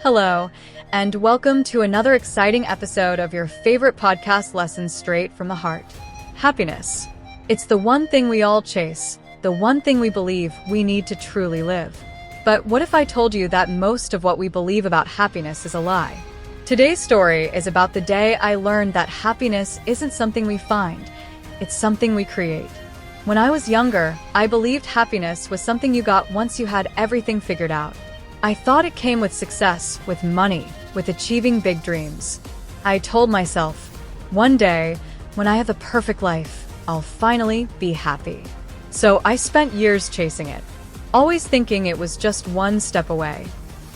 Hello, and welcome to another exciting episode of your favorite podcast lessons straight from the heart. Happiness. It's the one thing we all chase, the one thing we believe we need to truly live. But what if I told you that most of what we believe about happiness is a lie? Today's story is about the day I learned that happiness isn't something we find, it's something we create. When I was younger, I believed happiness was something you got once you had everything figured out. I thought it came with success, with money, with achieving big dreams. I told myself, one day, when I have the perfect life, I'll finally be happy. So I spent years chasing it, always thinking it was just one step away.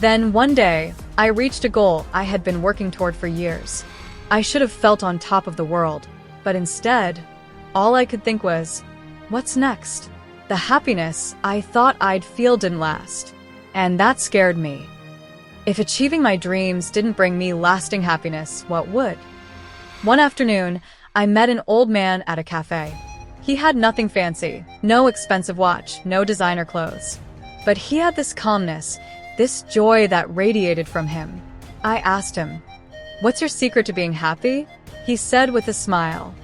Then one day, I reached a goal I had been working toward for years. I should have felt on top of the world, but instead, all I could think was, what's next? The happiness I thought I'd feel didn't last. And that scared me. If achieving my dreams didn't bring me lasting happiness, what would? One afternoon, I met an old man at a cafe. He had nothing fancy, no expensive watch, no designer clothes. But he had this calmness, this joy that radiated from him. I asked him, "What's your secret to being happy?" He said with a smile,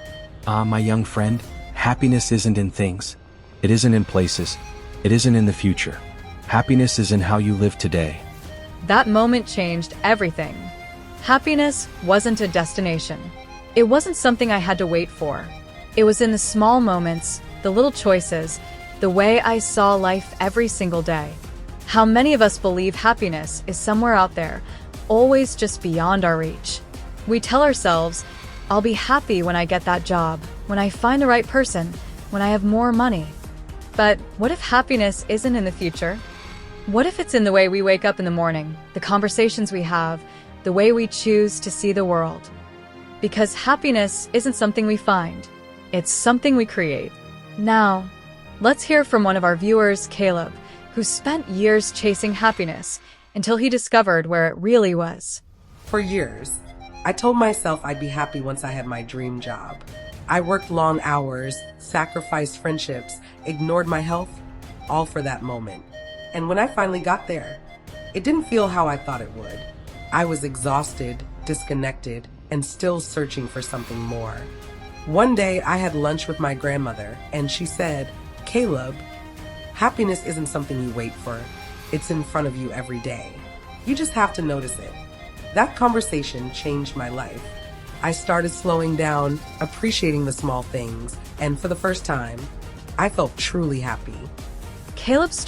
My young friend, happiness isn't in things. It isn't in places. It isn't in the future. Happiness is in how you live today. That moment changed everything. Happiness wasn't a destination. It wasn't something I had to wait for. It was in the small moments, the little choices, the way I saw life every single day. How many of us believe happiness is somewhere out there, always just beyond our reach? We tell ourselves, I'll be happy when I get that job, when I find the right person, when I have more money. But what if happiness isn't in the future? What if it's in the way we wake up in the morning, the conversations we have, the way we choose to see the world? Because happiness isn't something we find, it's something we create. Now, let's hear from one of our viewers, Caleb, who spent years chasing happiness until he discovered where it really was. For years, I told myself I'd be happy once I had my dream job. I worked long hours, sacrificed friendships, ignored my health, all for that moment. And when I finally got there, it didn't feel how I thought it would. I was exhausted, disconnected, and still searching for something more. One day, I had lunch with my grandmother, and she said, "Caleb, happiness isn't something you wait for. It's in front of you every day. You just have to notice it." That conversation changed my life. I started slowing down, appreciating the small things, and for the first time, I felt truly happy. Caleb's